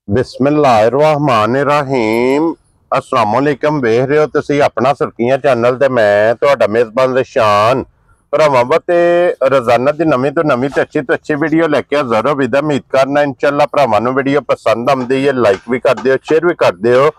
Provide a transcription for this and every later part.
बिस्मिल्लाहिर्रहमानिर्रहीम अस्सलामुअलैकुम वेख रहे हो तुसी अपना सुर्खियां चैनल ते मैं तुहाडा मेज़बान रिशान भरावां ते रोजाना दी नवीं तो अच्छी वीडियो लेके हाज़र हो। विदा उम्मीद करना इंशाअल्लाह भरावां नूं वीडियो पसंद आउंदी है, लाइक भी कर दिओ, शेयर भी कर दिओ।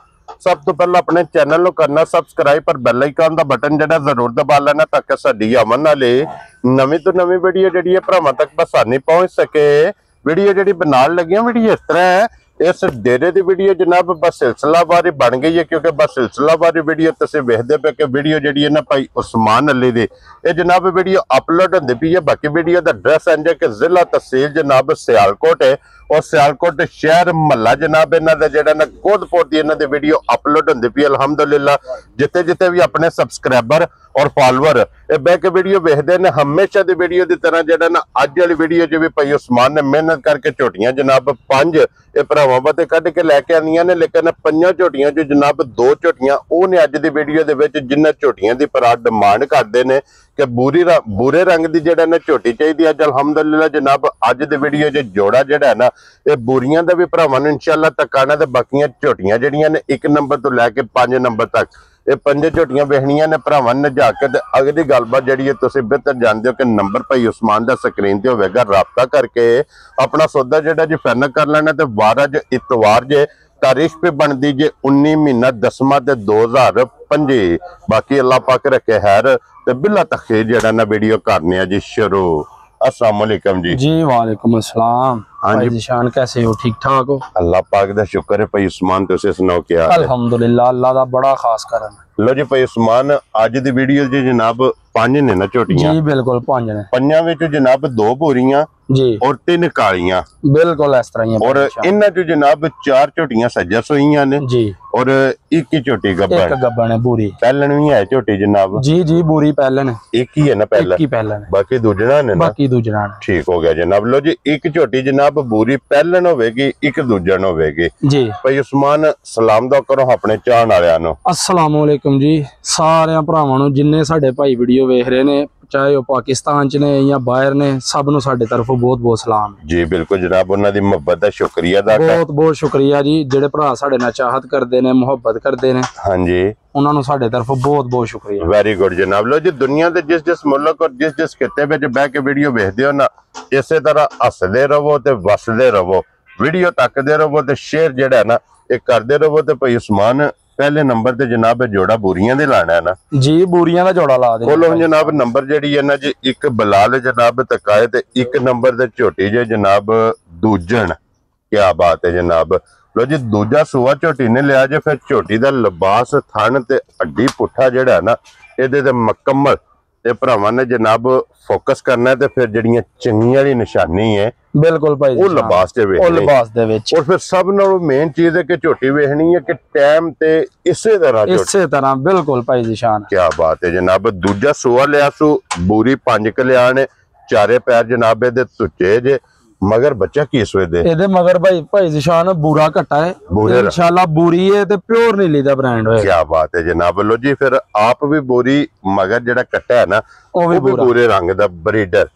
सब तो पहले अपने चैनल को करना सबसक्राइब पर बेल आइकन का बटन जड़ा जरूर दबा लेना ताकि साडी आवन वाली नवीं तो नवीं वीडियो जिहड़ी है भरावां तक आसानी पहुंच सके। वीडियो जिहड़ी बनाण लगी वीडियो इस तरह है, इस डेरे की वीडियो जनाब बस सिलसिलावारी बन गई है क्योंकि बस सिलसिलावारी वीडियो तुसीं वेखदे पे कि वीडियो जिहड़ी है ना भाई उस्मान अली दी ये जनाब वीडियो अपलोड होंदी पई है। बाकी वीडियो का एड्रैस है कि जिला तहसील जनाब सियालकोट है और सियालकोट शहर महला जनाब इन्हां दा जिहड़ा ना कोटपुर दी इन्हां दी वीडियो अपलोड होंदी पई। अल्हम्दुलिल्लाह जिथे जिथे भी अपने सबसक्राइबर और फॉलोअर ये बह के वीडियो वेखदे ने हमेशा दी वीडियो की तरह जिहड़ा ना अज वाली वीडियो च भी भाई उस्मान ने मेहनत करके झोटियां जनाब 5 ये भरावां वास्ते कढ के लैके आंदियां ने, लेकिन 5 झोटियां जो जनाब 2 झोटियां वो ने अज दी वीडियो दे विच जिन्हां झोटियां दी भरा डिमांड करदे ने कि बुरे रंग की जिहड़ा ना झोटी चाहिए। अज अल्हम्दुलिल्लाह जनाब अज दी वीडियो च जोड़ा जिहड़ा है ना ये बुरियां दा भी भरावां नूं इंशाअल्लाह तकाना ते बाकियां झोटियां जिहड़ियां ने 1 नंबर तो लैके 5 नंबर तक ये 5 झोटियां वेखणियां ने भरावां ने जा के ते अगली गलबात जिहड़ी है तुसीं बेहतर जानदे हो कि नंबर भाई उस्मान दा स्क्रीन ते होवेगा, राबता करके अपना सौदा जिहड़ा जी फाइनल कर लेना। ते वार अज इतवार जे तारीख पे बनती जे 19 महीना 10वां ते 2025। बाकी अल्लाह पाक रखे खैर ते बिला तखीर जिहड़ा ना वीडियो करने जी शुरू। अस्सलाम वालेकुम जी। वालेकुम अस्सलाम। हाँ जी निशान कैसे हो? ठीक ठाक हो? अल्लाह पाक दा शुक्र है भाई उस्मान, तुसीं सुनाओ क्या? अल्हम्दुलिल्लाह अल्लाह दा बड़ा खास करम। लो जी भाई उस्मान अज दी वीडियो जी जनाब 5 ने ना झोटियां जी बिल्कुल 5 ने, 5 विच जनाब 2 बोरियां जी और 3 कालियां बिल्कुल इस तरह ही और इन्हां चो जनाब 4 झोटियां सज्जा सोईयां ने जी और एक ही झोटी गब्बन। एक गब्बन है बूरी पहलन भी है झोटी जनाब? जी जी बूरी पहलन एक ही है ना? पहलन एक ही पहलन है, बाकी दूजना ने ना? बाकी दूजना ने। ठीक हो गया जनाब। लो जी एक झोटी जनाब बूरी पहलन होवेगी, एक दूजन होवेगी जी। भाई उस्मान सलाम दा करो अपने चाहण वालियां नूं। अस्सलाम वालेकुम जी सारे भरावां नूं जिन्ने साडे भाई वीडियो वेख रहे ने, चाहे वो पाकिस्तान च ने या बाहर ने, सब नूं साडे तरफों बहुत बहुत सलाम जी। बिल्कुल जनाब उन्हां दी मुहब्बत दा शुक्रिया अदा कर। बहुत बहुत शुक्रिया जी जेडे भरा साडे नाल चाहत करदे ने, मुहब्बत करदे ने। हाँ जी उन्हां नूं साडे तरफों बहुत बहुत शुक्रिया। वेरी गुड जनाब। लो जी दुनिया के जिस मुल्क और जिस खिते विच बह के वीडियो वेखदे हो ना इसे तरह हसदे रहो ते वसदे रहो, वीडियो तकदे रहो ते शेयर जिहड़ा है ना ये करदे रहो। ते भाई उस्मान पहले नंबर ते जनाब जोड़ा बूरियां दे लाना है ना जी, बूरियां दा जोड़ा ला दे बोलो जनाब। नंबर जिहड़ी है ना जी एक बलाल जनाब तकाए ते एक नंबर ते झोटी जे जनाब दूजन। क्या बात है जनाब। लो जी दूजा सूआ झोटी ने लिया जे, फिर झोटी दा लिबास थन ते हड्डी पुट्ठा जिहड़ा है ना इहदे ते मुकम्मल ते भरावां ने जनाब फोकस करना है। ते फिर जिहड़ियां चंगियां दी निशानी है बिल्कुल भाई वो लिबास ते वेखनी, वो लिबास दे विच। और फिर सब नालों मेन चीज है कि झोटी वेखनी है कि टाइम ते इसे तरह बिल्कुल भाई निशान। क्या बात है जनाब। दूजा सूआ लिया सू बूरी 5 कल्याण ने, चारे पैर जनाब दे तुचे जे, मगर बच्चा की सोए दे एदे मगर भाई निशान बूरा घटा है, इंशाल्लाह बूरी है ते प्योर नीली दा ब्रांड है। क्या बात है जनाब। लो जी फिर आप भी बोरी मगर जेड़ा कट्टा है ना वो भी पूरे रंग दा ब्रीडर।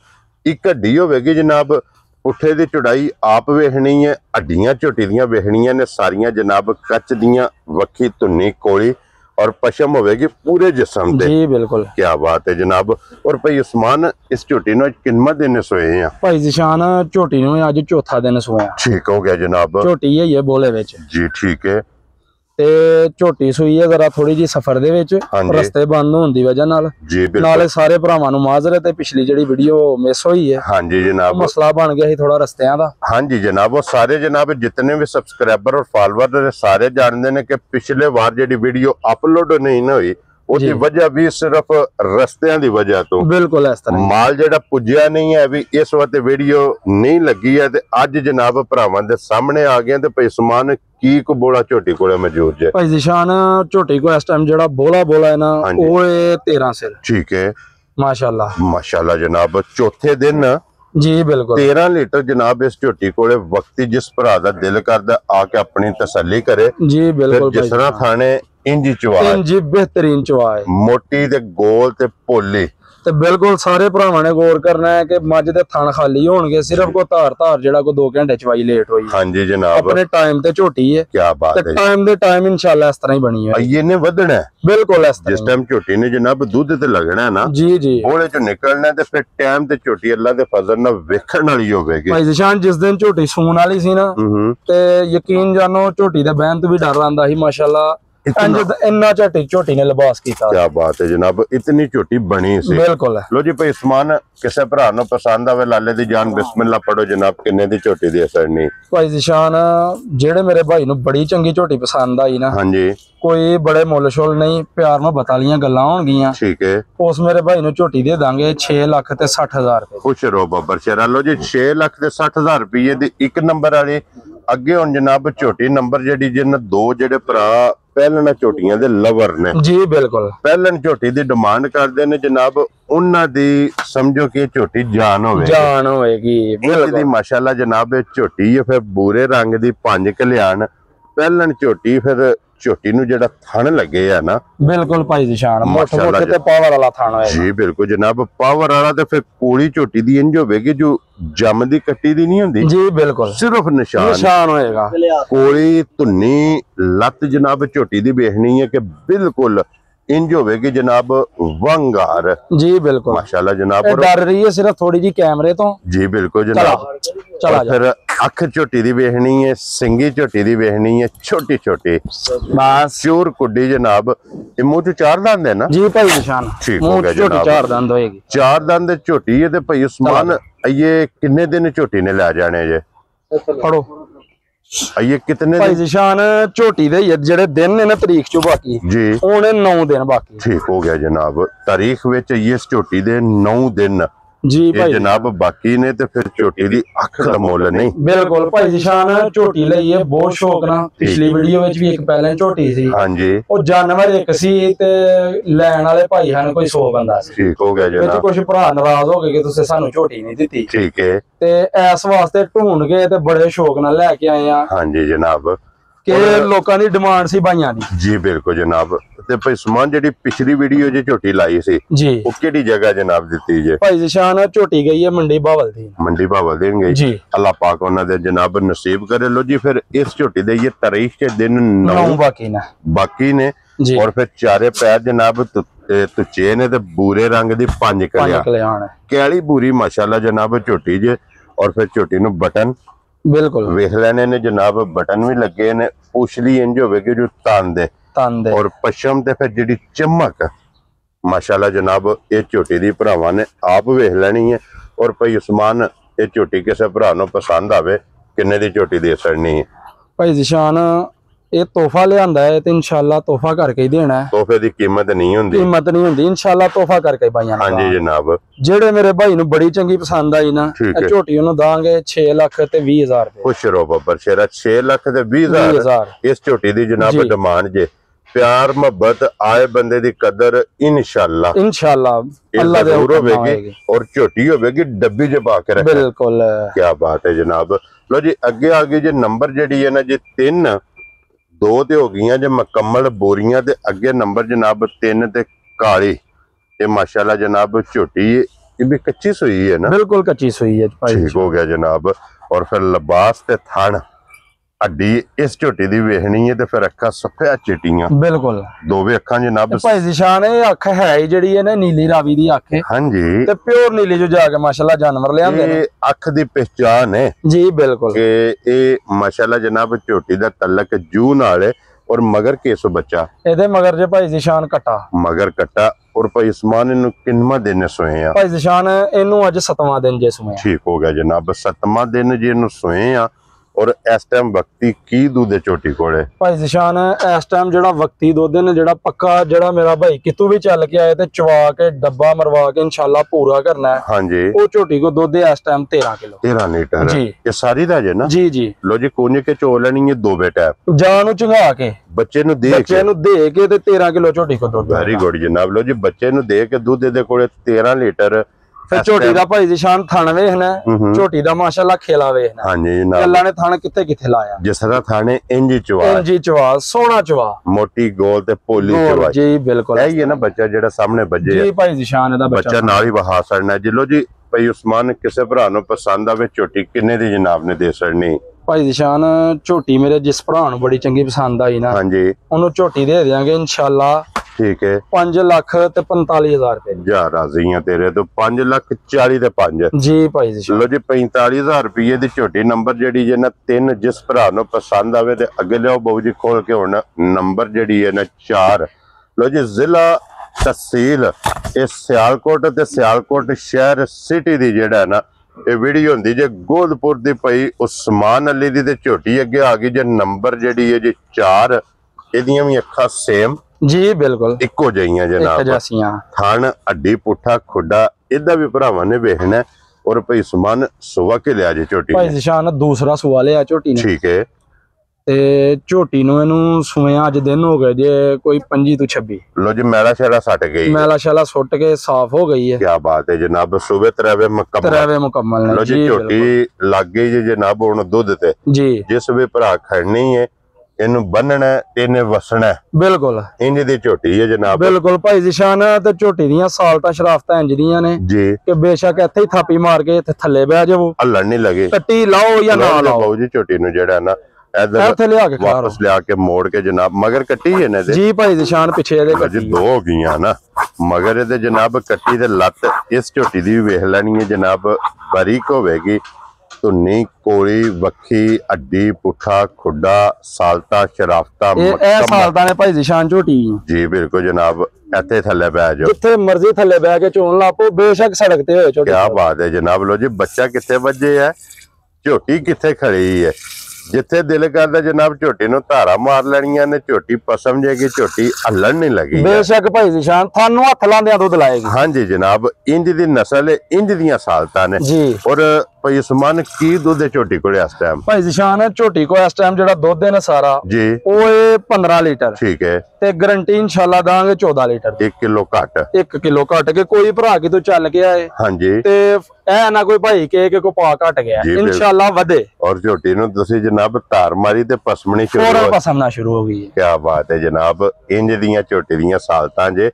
एक हड्डी होवेगी जनाब, पुट्ठे दी चौड़ाई आप वेखनी है, हड्डियां झोटी दियां वेखनियां ने सारियां जनाब कच दियां, वक्खी धुन्नी कोली और पशम होवेगी पूरे जिस्म दे। जी बिल्कुल। क्या बात है जनाब। और भाई उस्मान इस झोटी नु किन्ना दिन सोए हैं? भाई निशान झोटी नु अज चौथा दिन सोया। ठीक हो गया जनाब। झोटी है बोले विच जी ठीक है। ते झोटी सुई है जरा थोड़ी जी सफर दे विच रस्ते बंद होने दी वजह नाल जी नाले सारे भरावां नूं माज़रत है, पिछली जेड़ी वीडियो मिस हुई है। हाँ जी जनाब मसला बन गया थोड़ा रस्तियां दा। हाँ जी जनाब वो सारे जनाब जितने भी सब्सक्राइबर और फॉलोअर सारे जानते हैं कि पिछले बार जेडी वीडियो अपलोड नहीं ना हुई उसकी वजह भी सिर्फ रस्तियां दी वजह तो बिल्कुल इस तरह माल जेड़ा पुज्या नहीं है भी इस वक्त वीडियो नहीं लगी है। ते अज जनाब भरावां दे सामने आ गए ते भाई उस्मान की को बोला झोटी कोले मौजूद है। भाई निशान झोटी को इस टाइम जेड़ा बोला है ना वो 13 सिर। ठीक है माशाल्लाह माशाल्लाह जनाब। चौथे दिन जी बिल्कुल 13 लीटर जनाब इस झोटी कोले वक्ती जिस भरा दा दिल करदा आके अपनी तसल्ली करे। जी बिल्कुल। जिस तरह थाने इंजी चवा, इंजी बेहतरीन चवा है, मोटी ते गोल ते पोली ਤੇ ਬਿਲਕੁਲ ਸਾਰੇ ਭਰਾਵਾਂ ਨੇ ਗੌਰ ਕਰਨਾ ਹੈ ਕਿ ਮੱਝ ਦੇ ਥਣ ਖਾਲੀ ਹੋਣਗੇ, ਸਿਰਫ ਕੋ ਧਾਰ ਜਿਹੜਾ ਕੋ 2 ਘੰਟੇ ਚਵਾਈ ਲੇਟ ਹੋਈ। ਹਾਂਜੀ ਜਨਾਬ, ਆਪਣੇ ਟਾਈਮ ਤੇ ਝੋਟੀ ਹੈ, ਕੀ ਬਾਤ ਤੇ ਹੈ। ਟਾਈਮ ਦੇ ਟਾਈਮ ਇਨਸ਼ਾਅੱਲਾ ਇਸ ਤਰ੍ਹਾਂ ਹੀ ਬਣੀ ਹੈ। ਇਹ ਨੇ ਵਧਣਾ ਹੈ। ਬਿਲਕੁਲ ਇਸ ਤਰ੍ਹਾਂ ਜਿਸ ਟਾਈਮ ਝੋਟੀ ਨੇ ਜਨਾਬ ਦੁੱਧ ਤੇ ਲੱਗਣਾ ਹੈ ਨਾ, ਜੀ ਜੀ, ਉਹਦੇ ਚੋਂ ਨਿਕਲਣਾ, ਤੇ ਫਿਰ ਟਾਈਮ ਤੇ ਝੋਟੀ ਅੱਲਾ ਦੇ ਫਜ਼ਲ ਨਾਲ ਵੇਖਣ ਵਾਲੀ ਹੋਵੇਗੀ। ਭਾਈ ਜ਼ਿਸ਼ਾਨ ਜਿਸ ਦਿਨ ਝੋਟੀ ਸੂਣ ਵਾਲੀ ਸੀ ਨਾ, ਤੇ ਯਕੀਨ ਜਾਨੋ ਝੋਟੀ ਦੇ ਬਹਿਣ ਤੋਂ ਵੀ ਡਰ ਆਂਦਾ ਸੀ। ਮਾਸ਼ਾਅੱਲਾ ਇੰਨਾ ਝੋਟੀ ਨੇ ਲਿਬਾਸ ਕੀਤਾ। ਕੀ ਬਾਤ ਹੈ ਜਨਾਬ, ਇਤਨੀ ਝੋਟੀ ਬਣੀ ਸੀ। ਬਿਲकुल। लो जी भाई समान किसे भरा नु पसंद आवे लाले दी जान बिस्मिल्लाह पढ़ो जनाब, किन्ने दी झोटी दी असर नहीं। भाई जिशान जेड़े मेरे भाई नु बड़ी चंगी झोटी पसंद आई ना, हाँ जी, कोई बड़े मुल शुल नहीं, प्यार में बता लियां गल्लां होणगियां। ठीक है, उस मेरे भाई नु झोटी दे दांगे 6,60,000 रुपए। खुश रहो बब्बर शेरा। लो जी 6,60,000 रुपये दी एक नंबर वाली। अगे हुण जनाब झोटी नंबर जेडी जिन दो जेडे भरा पहलना झोटियां दे लवर ने जी बिल्कुल, पहलन झोटी दी डिमांड करदे ने जनाब, उन्हां दी समझो कि झोटी जान होएगी। बिल्कुल माशाल्लाह जनाब झोटी है, फिर भूरे रंग दी 5 कल्याण पहलन झोटी, फिर झोटी नु जेड़ा थन लगे है ना, बिल्कुल भाई जिशान मोटे ते पावर वाला थन होएगा। जी बिल्कुल जनाब, पावर वाला। ते फिर कोली झोटी दी इंज होवेगी जो जम दी कट्टी दी नहीं हुंदी। जी बिल्कुल, सिर्फ निशान होएगा। कोली धुन्नी लत जनाब झोटी दी वेखनी है कि बिल्कुल इंज होवेगी जनाब वंगार। जी बिल्कुल माशाल्लाह जनाब, डर रही है सिर्फ थोड़ी जी कैमरे तो। जी बिल्कुल जनाब। चला फिर अख झोटी दी वेखनी है, सिंगी झोटी दी वेखनी है, छोटी छोटी बस चूर कुड्डी जनाब। मुंह चो 4 दंद है ना? जी भाई निशान, ठीक हो गया जनाब, 4 दंद होएगी। 4 दंद झोटी है। ते भाई उस्मान ये किन्ने दिन झोटी ने ला जाने जे? फड़ो ये कितने भाई जिशान झोटी दे जेड़े दिन ने ना तारीख चो बाकी जी, ओने 9 दिन बाकी। ठीक हो गया जनाब, तारीख विच ये झोटी दे 9 दिन जी भाई जनाब बाकी ने। ते फिर झोटी दी अख दा मुल नहीं। बिल्कुल भाई जिशान झोटी लई है बहुत शौक ना। पिछली वीडियो विच भी एक पहले झोटी सी, हाँ जी, ओ जानवर एक सी ते लैण वाले भाई हन कोई 100 बंदा सी। ठीक हो गया जनाब, कुछ भरा नाराज हो गए कि तुसे सानू झोटी नहीं दित्ती। ठीक है, ते इस वास्ते ढूंढ के ते बड़े शौक नाल लेके आए आ। हाँ जी जनाब, कि लोकां दी डिमांड सी भाइयां दी। जी बिल्कुल जनाब। ते भाई समान जेडी पिछली वीडियो जे झोटी लाई सी, जी वो केड़ी जगह जनाब दित्ती जे? भाई जिशान झोटी गई है मंडी बावल दी। मंडी भावल देंगे जी, अल्लाह पाक उन्हां दे जनाब नसीब करे। लो जी फिर इस झोटी दे ये तारीख के दिन 9 बाकी ने जी। और फिर चारे पैर जनाब तुचे ने ते बूरे रंग दी 5 कल्याण कैली बूरी माशाल्लाह जनाब झोटी जे। और फिर झोटी नु बटन बिल्कुल वेख लेने ने जनाब, बटन भी लगे ने, पुछली इंज होवेगी जो तान दे और पश्चिम ते फिर जेडी चमक माशाल्लाह जनाब ये झोटी दी भरावां ने आप वेख लेनी है। और भाई उस्मान ये झोटी किसे भरा नु पसंद आवे, किन्ने दी झोटी दी असरनी है? भाई जिशान ये तोहफा लियांदा है ते इंशाल्लाह तोहफा करके ही देना है। तोहफे दी कीमत नहीं हुंदी, कीमत नहीं हुंदी, इंशाल्लाह तोहफा करके भाइयां हाँ जी जनाब। जेड़े मेरे भाई नु बड़ी चंगी पसंद आई ना, ठीक है। झोटी उन्हें दांगे 6,20,000 रुपए। खुश रहो बब्बर शेरा, 6,20,000 इस झोटी दी जनाब डिमांड जे। प्यार मोहब्बत आए बंदे दी कदर इंशाल्लाह अल्लाह दे हुक्म होवेगी। और झोटी होवेगी डब्बी च पा के रखना। बिल्कुल क्या बात है जनाब। लो जी अगे आगे जे नंबर जेडी है ना जे 3 2 ते हो गई जे मुकम्मल बोरियां, ते अगे नंबर जनाब 3 ते काली। ये माशाल्लाह जनाब झोटी ये भी कच्ची सुई है ना? बिल्कुल कच्ची सुई है भाई। ठीक हो गया जनाब। और फिर लिबास ते थन हड्डी इस झोटी दी वेखनी है, ते फिर अखा सफेद चिट्टियां बिल्कुल दोवे अखा जनाब। भाई जिशान ये अख है जेडी है ना नीली रावी दी अख है। हाँ जी, ते प्योर नीली जो जाके माशाल्लाह जानवर ले आंदे ने, अख दी पहचान है जी बिल्कुल कि ये माशाल्लाह जनाब झोटी दा तलक जू नाल है। और मगर केसो बच्चा एदे मगर जे भाई जिशान कटा मगर कट्टा। और भाई उस्मान इन्हू किन्नवा दिन सोए आ? भाई जिशान इनू अज 7वां दिन जे सोए। ठीक हो गया जनाब, 7वां दिन जे इन्हू सोए आ। और इस टाइम वक्ती की दूध झोटी कोले? भाई जिशान इस टाइम जेड़ा वक्ती दुध ने जेड़ा पक्का जेड़ा मेरा भाई कितू भी चल के आए ते चवा के डब्बा मरवा के इंशाल्लाह पूरा करना है। हाँ जी, वो झोटी को दुध इस टाइम 13 किलो 13 लीटर जी। ये सारी दा जे ना? जी जी। लो जी कोने के चो लेनी है 2 बेटा जान चंगा के बच्चे नु दे के ते 13 किलो झोटी को दुध। वेरी गुड जनाब। लो जी बच्चे नु दे के दूध दे कोले 13 लीटर ਫਿਰ ਝੋਟੀ ਦਾ ਭਾਈ ਨਿਸ਼ਾਨ ਥਣ ਵੇਖਣਾ, ਝੋਟੀ ਦਾ ਮਾਸ਼ਾਅੱਲਾ ਖੇਲਾ ਵੇਖਣਾ। ਹਾਂਜੀ ਜਨਾਬ, ਅੱਲਾ ਨੇ ਥਣ ਕਿੱਥੇ ਕਿੱਥੇ ਲਾਇਆ, ਜਿਸ ਤਰ੍ਹਾਂ ਥਾਣੇ ਇੰਜ ਚਵਾ, ਇੰਜੀ ਚਵਾ, ਸੋਹਣਾ ਚਵਾ, ਮੋਟੀ ਗੋਲ ਤੇ ਪੋਲੀ ਚਵਾ ਜੀ ਬਿਲਕੁਲ। ਇਹ ਹੀ ਹੈ ਨਾ ਬੱਚਾ ਜਿਹੜਾ ਸਾਹਮਣੇ ਵੱਜੇ ਜੀ ਭਾਈ ਨਿਸ਼ਾਨ ਇਹਦਾ ਬੱਚਾ ਨਾਲ ਹੀ ਵਹਾ ਛੜਨਾ। ਜਿਲੋ ਜੀ ਭਾਈ ਉਸਮਾਨ ਕਿਸੇ ਭਰਾ ਨੂੰ ਪਸੰਦ ਆਵੇ ਝੋਟੀ ਕਿੰਨੇ ਦੀ ਜਨਾਬ ਨੇ ਦੇ ਛੜਨੀ? ਭਾਈ ਨਿਸ਼ਾਨ ਝੋਟੀ ਮੇਰੇ ਜਿਸ ਭਰਾ ਨੂੰ ਬੜੀ ਚੰਗੀ ਪਸੰਦ ਆਈ ਨਾ, ਹਾਂਜੀ ਉਹਨੂੰ ਝੋਟੀ ਦੇ ਦਿਆਂਗੇ ਇਨਸ਼ਾਅੱਲਾ ਠੀਕ ਹੈ 5,45,000 ਰੁਪਏ ਦੀ। ਜਾ ਰਾਜ਼ੀ ਆ ਤੇਰੇ ਤੋਂ 5,40,000 ਤੇ 5 ਜੀ ਭਾਈ ਨਿਸ਼ਾਨ। ਲੋ ਜੀ 45,000 ਰੁਪਏ ਦੀ ਝੋਟੀ ਨੰਬਰ ਜਿਹੜੀ ਹੈ ਨਾ 3 ਜਿਸ ਭਰਾ ਨੂੰ ਪਸੰਦ ਆਵੇ ਤੇ ਅੱਗੇ ਲਿਆਓ ਬਾਊ ਜੀ ਖੋਲ ਕੇ। ਹੁਣ ਨੰਬਰ ਜਿਹੜੀ ਹੈ ਨਾ 4। ਲੋ ਜੀ ਜ਼ਿਲ੍ਹਾ ਤਹਿਸੀਲ ਇਹ ਸਿਆਲਕੋਟ ਤੇ ਸਿਆਲਕੋਟ ਸ਼ਹਿਰ ਸਿਟੀ ਦੀ ਜਿਹੜਾ ਨਾ ਇਹ ਵੀਡੀਓ ਹੁੰਦੀ ਜੇ ਗੋਦਪੁਰ ਦੀ ਭਾਈ ਉਸਮਾਨ ਅਲੀ ਦੀ ਤੇ ਝੋਟੀ ਅੱਗੇ ਆ ਗਈ ਜੇ ਨੰਬਰ ਜਿਹੜੀ ਹੈ ਜੀ 4। ਇਹਦੀਆਂ ਵੀ ਅੱਖਾਂ ਸੇਮ ਜੀ ਬਿਲਕੁਲ ਇੱਕੋ ਜਿਹੀਆਂ ਜਨਾਬ, ਜੈਸੀਆਂ, ਥਣ ਅੱਡੀ ਪੁੱਠਾ ਖੁੱਡਾ ਇਹਦਾ ਵੀ ਭਰਾਵਾਂ ਨੇ ਵੇਖਣਾ। ਔਰ ਭਾਈ ਉਸਮਾਨ ਸੁਵਾ ਕੇ ਲਿਆ ਜੇ ਝੋਟੀ ਭਾਈ ਨਿਸ਼ਾਨ ਦੂਸਰਾ ਸੂਆ ਲਿਆ ਝੋਟੀ ਨੇ, ਠੀਕ ਹੈ। ਤੇ ਝੋਟੀ ਨੂੰ ਇਹਨੂੰ ਸੁਵਿਆਂ ਅੱਜ ਦਿਨ ਹੋ ਗਏ ਜੇ ਕੋਈ 25 ਤੋਂ 26। ਲੋ ਜੀ ਮੈਲਾ ਸ਼ੈਲਾ ਸੱਟ ਗਈ, ਮੈਲਾ ਸ਼ੈਲਾ ਸੁੱਟ ਕੇ ਸਾਫ਼ ਹੋ ਗਈ ਹੈ। ਕੀ ਬਾਤ ਹੈ ਜਨਾਬ, ਸੂਬੇ ਤਰਵੇ ਮੁਕੰਮਲ, ਤਰਵੇ ਮੁਕੰਮਲ ਨੇ ਲੋ ਜੀ ਝੋਟੀ ਲੱਗ ਗਈ ਜੀ ਜਨਾਬ ਹੁਣ ਦੁੱਧ ਤੇ। ਜੀ ਜਿਸ ਵੀ ਭਰਾ ਖੜਨੀ ਹੈ ਇਹਨੂੰ ਬੰਨਣਾ ਤੇ ਇਹਨੇ ਵਸਣਾ, ਬਿਲਕੁਲ ਇੰਜ ਦੀ ਝੋਟੀ ਹੈ ਜਨਾਬ। ਬਿਲਕੁਲ ਭਾਈ ਨਿਸ਼ਾਨ ਤੇ ਝੋਟੀ ਦੀਆਂ ਸਾਲਤਾਂ ਸ਼ਰਾਫਤਾਂ ਇੰਜ ਦੀਆਂ ਨੇ ਜੀ ਕਿ ਬੇਸ਼ੱਕ ਇੱਥੇ ਹੀ ਥਾਪੀ ਮਾਰ ਕੇ ਇੱਥੇ ਥੱਲੇ ਬਹਿ ਜਾਵੋ, ਹੱਲਣ ਨਹੀਂ ਲੱਗੇ, ਕੱਟੀ ਲਾਓ ਜਾਂ ਨਾ ਲਾਓ। ਬਾਊ ਜੀ ਝੋਟੀ ਨੂੰ ਜਿਹੜਾ ਨਾ ਇੱਥੇ ਇਧਰ ਲਿਆ ਕੇ ਖਾ ਵਾਪਸ ਲਿਆ ਕੇ ਮੋੜ ਕੇ ਜਨਾਬ ਮਗਰ ਕੱਟੀ ਇਹਨੇ ਦੇ ਜੀ ਭਾਈ ਨਿਸ਼ਾਨ ਪਿੱਛੇ ਇਹਦੇ ਜੀ ਦੋ ਹੋ ਗਈਆਂ ਨਾ ਮਗਰ ਇਹਦੇ ਜਨਾਬ ਕੱਟੀ ਤੇ ਲੱਤ ਇਸ ਝੋਟੀ ਦੀ ਵੀ ਵੇਖ ਲੈਣੀ ਹੈ ਜਨਾਬ, ਬਾਰੀਕ ਹੋਵੇਗੀ, ਧੁੰਨੀ ਕੋਲੀ ਵੱਖੀ ਅੱਡੀ ਪੁੱਠਾ ਖੁੱਡਾ ਸਾਲਤਾ ਸ਼ਰਾਫਤਾ ਇਹ ਸਾਲਤਾਂ ਨੇ ਭਾਈ ਨਿਸ਼ਾਨ ਝੋਟੀ ਜੀ ਬਿਲਕੁਲ ਜਨਾਬ। ਇੱਥੇ ਥੱਲੇ ਬਹਿ ਜਾਓ, ਜਿੱਥੇ ਮਰਜ਼ੀ ਥੱਲੇ ਬਹਿ ਕੇ ਚੋਣ ਲਾਪੋ, ਬੇਸ਼ੱਕ ਸੜਕ ਤੇ ਹੋਏ ਝੋਟੀ। ਕੀ ਬਾਤ ਹੈ ਜਨਾਬ। ਲੋ ਜੀ ਬੱਚਾ ਕਿੱਥੇ ਵੱਜੇ ਹੈ, ਝੋਟੀ ਕਿੱਥੇ ਖੜੀ ਹੈ, ਜਿੱਥੇ ਦਿਲ ਕਰਦਾ ਜਨਾਬ ਝੋਟੀ ਨੂੰ ਧਾਰਾ ਮਾਰ ਲੈਣੀਆਂ ਨੇ, ਝੋਟੀ ਪਸਮ ਜੇਗੀ, ਝੋਟੀ ਹੱਲਣ ਨਹੀਂ ਲੱਗੀ। ਬੇਸ਼ੱਕ ਭਾਈ ਨਿਸ਼ਾਨ ਤੁਹਾਨੂੰ ਹੱਥ ਲਾਉਂਦਿਆਂ ਦੁੱਧ ਲਾਏਗੀ। ਹਾਂਜੀ ਜਨਾਬ, ਇੰਜ ਦੀ ਨਸਲ ਹੈ, ਇੰਜ ਦੀਆਂ ਸਾਲਤਾਂ ਨੇ। ਜੀ ਔਰ ਭਾਈ ਉਸਮਾਨ ਕੀ ਦੁੱਧ ਹੈ ਝੋਟੀ ਕੋਲੇ ਇਸ ਟਾਈਮ? ਭਾਈ ਨਿਸ਼ਾਨ ਝੋਟੀ ਕੋ ਇਸ ਟਾਈਮ ਜਿਹੜਾ ਦੁੱਧ ਹੈ ਨਾ ਸਾਰਾ ਜੀ ਉਹ ਇਹ 15 ਲੀਟਰ, ਠੀਕ ਹੈ, ਤੇ ਗਰੰਟੀ ਇਨਸ਼ਾਅੱਲਾ ਦਾਂਗੇ 14 ਲੀਟਰ। 1 ਕਿਲੋ ਘੱਟ, 1 ਕਿਲੋ ਘਟ ਕੇ ਕੋਈ ਭਰਾ ਕੀ ਤੋਂ ਚੱਲ ਕੇ ਆਏ ਹਾਂਜੀ, ਤੇ ਇਹ ਨਾ ਕੋਈ ਭਾਈ ਕੇ ਕੋ ਪਾ ਘਟ ਗਿਆ, ਜੀ, ਇਨਸ਼ਾਅੱਲਾ ਵਧੇ। ਔਰ ਝੋਟੀ ਨੂੰ ਤੁਸੀਂ ਜਨਾਬ ਧਾਰ ਮਾਰੀ ਤੇ ਪਸਮਣੀ ਸ਼ੁਰੂ ਫੌਰਨ ਹੋ, ਪਸਮਣਾ ਸ਼ੁਰੂ ਹੋ ਗਈ ਹੈ। ਕੀ ਬਾਤ ਹੈ ਜਨਾਬ। ਇੰਜ ਦੀਆਂ ਝੋਟੀ ਦੀਆਂ ਸਾਲਤਾਂ ਜੇ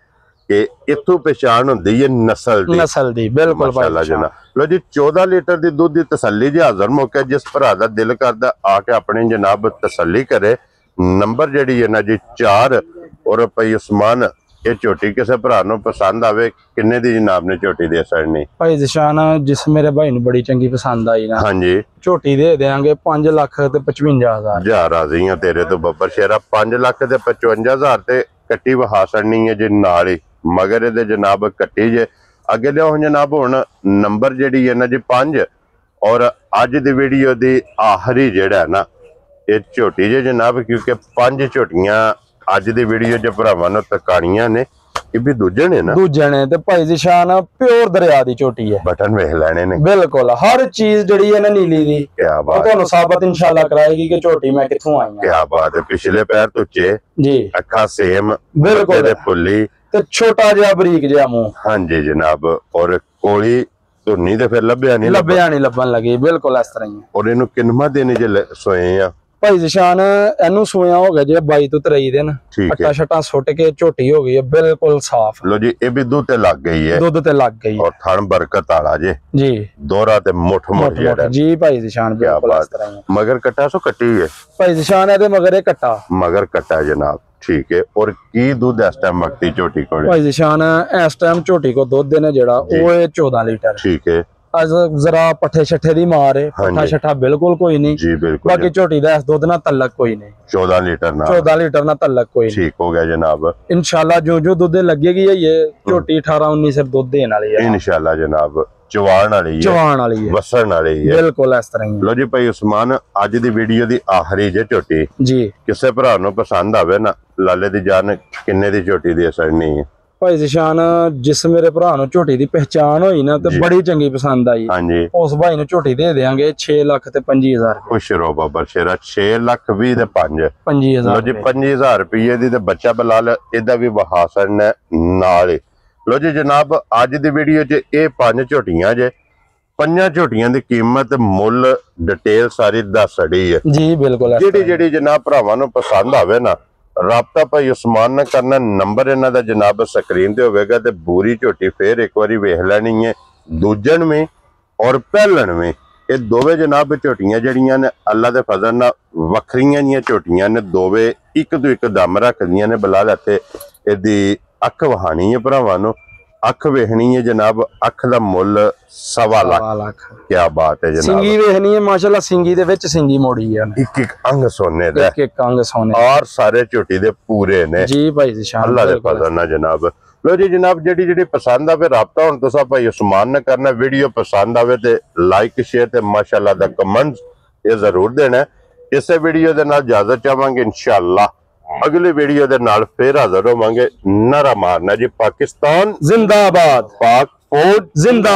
ਕਿ ਇੱਥੋਂ ਪਛਾਣ ਹੁੰਦੀ ਹੈ ਨਸਲ ਦੀ, ਨਸਲ ਦੀ ਬਿਲਕੁਲ ਭਾਈ ਮਾਸ਼ਾਅੱਲਾ ਜਨਾਬ। ਲੋ ਜੀ 14 ਲੀਟਰ ਦੀ ਦੁੱਧ ਦੀ ਤਸੱਲੀ ਜੀ ਹਾਜ਼ਰ ਮੌਕੇ, ਜਿਸ ਭਰਾ ਦਾ ਦਿਲ ਕਰਦਾ ਆ ਕੇ ਆਪਣੇ ਜਨਾਬ ਤਸੱਲੀ ਕਰੇ। ਨੰਬਰ ਜਿਹੜੀ ਹੈ ਨਾ ਜੀ 4। ਔਰ ਭਾਈ ਉਸਮਾਨ ਇਹ ਝੋਟੀ ਕਿਸੇ ਭਰਾ ਨੂੰ ਪਸੰਦ ਆਵੇ ਕਿੰਨੇ ਦੀ ਜਨਾਬ ਨੇ ਝੋਟੀ ਦੇ ਸਕਣੀ? ਭਾਈ ਨਿਸ਼ਾਨ ਜਿਸ ਮੇਰੇ ਭਾਈ ਨੂੰ ਬੜੀ ਚੰਗੀ ਪਸੰਦ ਆਈ ਨਾ, ਹਾਂਜੀ ਝੋਟੀ ਦੇ ਦੇਾਂਗੇ 5,55,000। ਜਾ ਰਾਜ਼ੀ ਆ ਤੇਰੇ ਤੋਂ ਬੱਬਰ ਸ਼ੇਰਾ। 5,55,000 ਤੇ ਕੱਟੀ ਵਹਾ ਸੜਨੀ ਹੈ ਜੀ ਨਾਲ ਹੀ ਮਗਰ ਇਹਦੇ ਜਨਾਬ ਕੱਟੀ ਜੇ। ਅੱਗੇ ਲਿਆਓ ਜਨਾਬ ਹੁਣ ਨੰਬਰ ਜਿਹੜੀ ਹੈ ਨਾ ਜੀ 5। ਔਰ ਅੱਜ ਦੀ ਵੀਡੀਓ ਦੀ ਆਖਰੀ ਜਿਹੜਾ ਨਾ ਇਹ ਝੋਟੀ ਜੇ ਜਨਾਬ, ਕਿਉਂਕਿ 5 ਝੋਟੀਆਂ ਅੱਜ ਦੀ ਵੀਡੀਓ 'ਚ ਭਰਾਵਾਂ ਨੂੰ ਤਕਾਣੀਆਂ ਨੇ, ਇਹ ਵੀ ਦੂਜੇ ਨੇ ਨਾ, ਦੂਜੇ ਨੇ। ਤੇ ਭਾਈ ਨਿਸ਼ਾਨ ਪਿਓਰ ਦਰਿਆ ਦੀ ਝੋਟੀ ਹੈ, ਬਟਨ ਵੇਖ ਲੈਣੇ ਨੇ। ਬਿਲਕੁਲ ਹਰ ਚੀਜ਼ ਜਿਹੜੀ ਹੈ ਨਾ ਨੀਲੀ ਦੀ, ਕੀ ਉਹ ਬਾਤ, ਤੁਹਾਨੂੰ ਸਾਬਤ ਇਨਸ਼ਾਅੱਲਾ ਕਰਾਏਗੀ ਕਿ ਝੋਟੀ ਮੈਂ ਕਿੱਥੋਂ ਆਈ ਕੀ ਹਾਂ। ਬਾਤ ਹੈ। ਪਿਛਲੇ ਪੈਰ ਤੁੱਚੇ, ਜੀ ਅੱਖਾਂ ਸੇਮ, ਬਿਲਕੁਲ ਤੇ ਫੁੱਲੀ, ਤੇ ਛੋਟਾ ਜਿਹਾ ਬਰੀਕ ਜਿਹਾ ਮੂੰਹ, ਹਾਂਜੀ ਜਨਾਬ। ਔਰ ਕੋਲੀ ਧੁੰਨੀ ਤੇ ਫਿਰ ਲੱਭਿਆ ਨਹੀਂ, ਨਹੀਂ ਲੱਭਣ ਲੱਗੀ, ਬਿਲਕੁਲ ਇਸ ਤਰ੍ਹਾਂ ਹੀ। ਔਰ ਇਹਨੂੰ ਕਿੰਨਵਾਂ ਦਿਨ ਜੇ ਸੋਏ ਆ? ਭਾਈ ਨਿਸ਼ਾਨ ਇਹਨੂੰ ਸੋਇਆ ਹੋ ਗਿਆ ਜੇ 22 ਤੋਂ 23 ਦਿਨ। ਠੀਕ ਹੈ, ਅੱਟਾ ਛਟਾ ਸੁੱਟ ਕੇ ਝੋਟੀ ਹੋ ਗਈ ਹੈ ਬਿਲਕੁਲ ਸਾਫ਼, ਲੋ ਜੀ ਇਹ ਵੀ ਦੁੱਧ ਤੇ ਲੱਗ ਗਈ ਹੈ, ਦੁੱਧ ਤੇ ਲੱਗ ਗਈ ਔਰ ਥਣ ਬਰਕਤ ਵਾਲਾ ਜੇ, ਜੀ ਦੋਹਰਾ ਤੇ ਮੁੱਠ ਜਿਹੜਾ। ਜੀ ਭਾਈ ਨਿਸ਼ਾਨ ਬਿਲਕੁਲ ਇਸ ਤਰ੍ਹਾਂ ਹੀ। ਮਗਰ ਕੱਟਾ ਸੋ ਕੱਟੀ ਹੈ ਭਾਈ ਨਿਸ਼ਾਨ ਇਹਦੇ ਮਗਰ ਇਹ ਕੱਟਾ, ਮਗਰ ਕੱਟਾ ਜਨਾਬ, ਠੀਕ ਹੈ। ਔਰ ਕੀ ਦੁੱਧ ਇਸ ਟਾਈਮ ਮਕਤੀ ਝੋਟੀ ਕੋਲੇ? ਭਾਈ ਨਿਸ਼ਾਨ ਇਸ ਟਾਈਮ ਝੋਟੀ ਕੋ ਦੁੱਧ ਨੇ ਜਿਹੜਾ ਉਹ ਹੈ 14 ਲੀਟਰ। ਠੀਕ ਹੈ, ਅੱਜ ਜ਼ਰਾ ਪੱਠੇ ਛੱਠੇ ਦੀ ਮਾਰ ਹੈ, ਪੱਠਾ ਛੱਠਾ ਬਿਲਕੁਲ ਕੋਈ ਨਹੀਂ ਜੀ ਬਿਲਕੁਲ। ਬਾਕੀ ਝੋਟੀ ਦਾ ਇਸ ਦੁੱਧ ਨਾਲ ਤਲਕ ਕੋਈ ਨਹੀਂ, 14 ਲੀਟਰ ਨਾਲ, 14 ਲੀਟਰ ਨਾਲ ਤਲਕ ਕੋਈ ਨਹੀਂ। ਠੀਕ ਹੋ ਗਿਆ ਜਨਾਬ। ਇਨਸ਼ਾਅੱਲਾ ਜੋ ਦੁੱਧ ਲੱਗੇਗੀ ਇਹ ਝੋਟੀ 18-19 ਸਿਰ ਦੁੱਧ ਦੇਣ ਵਾਲੀ ਹੈ ਇਨਸ਼ਾਅੱਲਾ ਜਨਾਬ। ਚਵਾਣ ਵਾਲੀ ਹੈ, ਚਵਾਣ ਵਾਲੀ ਹੈ, ਵਸਣ ਵਾਲੀ ਹੈ, ਬਿਲਕੁਲ ਇਸ ਤਰ੍ਹਾਂ ਹੀ। ਲੋ ਜੀ ਭਾਈ ਉਸਮਾਨ ਅੱਜ ਦੀ ਵੀਡੀਓ ਦੀ ਆਖਰੀ ਜੇ ਝੋਟੀ, ਜੀ ਕਿਸੇ ਭਰਾ ਨੂੰ ਪਸੰਦ ਆਵੇ ਨਾ, ਲਾਲੇ ਦੀ ਜਾਨ ਕਿੰਨੇ ਦੀ ਝੋਟੀ ਦੀ ਅਸਰਨੀ ਹੈ? ਭਾਈ ਨਿਸ਼ਾਨ ਜਿਸ ਮੇਰੇ ਭਰਾ ਨੂੰ ਝੋਟੀ ਦੀ ਪਹਿਚਾਣ ਹੋਈ ਨਾ ਤੇ ਬੜੀ ਚੰਗੀ ਪਸੰਦ ਆਈ, ਹਾਂਜੀ, ਉਸ ਭਾਈ ਨੂੰ ਝੋਟੀ ਦੇ ਦੇਾਂਗੇ 6,25,000 ਖੁਸ਼ ਰਹੋ ਬਾਬਾ ਸ਼ੇਰਾ। 6,20,000 ਤੇ 5 25,000 ਲੋ ਜੀ 25,000 ਰੁਪਏ ਦੀ ਤੇ ਬੱਚਾ ਬਲਾਲ ਇਹਦਾ ਵੀ ਵਹਾਸਨ ਨਾਲ ਹੀ लो जी जनाब, अज दी वीडियो च ये 5 झोटियां जे, 5 झोटियां दी कीमत मुल डिटेल सारी दस छड़ी है जी बिल्कुल। जेड़ी जनाब भरावां नूं पसंद आवे ना, राबता भाई उस्मान ना करना। नंबर इन्हां दा जनाब स्क्रीन ते होवेगा ते पूरी झोटी फिर एक बारी वेख लैनी है, दूजन में और पहलन में। ये दोवे जनाब झोटियां जड़ियां ने अल्लाह दे फजल नाल वखरियां जिहियां झोटियां ने, दोवे एक तो एक दम रखदियां ने। बिलाल इत्थे इहदी अख वहानी है भरावां नूं, अख वेखनी है जनाब, अख दा मुल 1.25 लाख। क्या बात है जनाब, सिंगी वेखनी है माशाल्लाह, सिंगी दे विच सिंगी मोड़ी है, एक एक अंग सोने दा, एक अंग सोने और सारे झोटी दे पूरे ने जी भाई ज़िशान, अल्लाह दे फजल नाल जनाब। लो जी जनाब, जेड़ी पसंद आवे राबता हुण तुसां भाई उस्मान ने करना। वीडियो पसंद आवे ते लाइक शेयर ते माशाल्लाह दा कमेंट ये जरूर देना। इसे वीडियो दे नाल इजाजत चाहांगे, इंशाअल्लाह अगली वीडियो दे नाल फिर हाजिर होवांगे। नारा मारना जी पाकिस्तान जिंदाबाद, पाक फौज जिंदाबाद।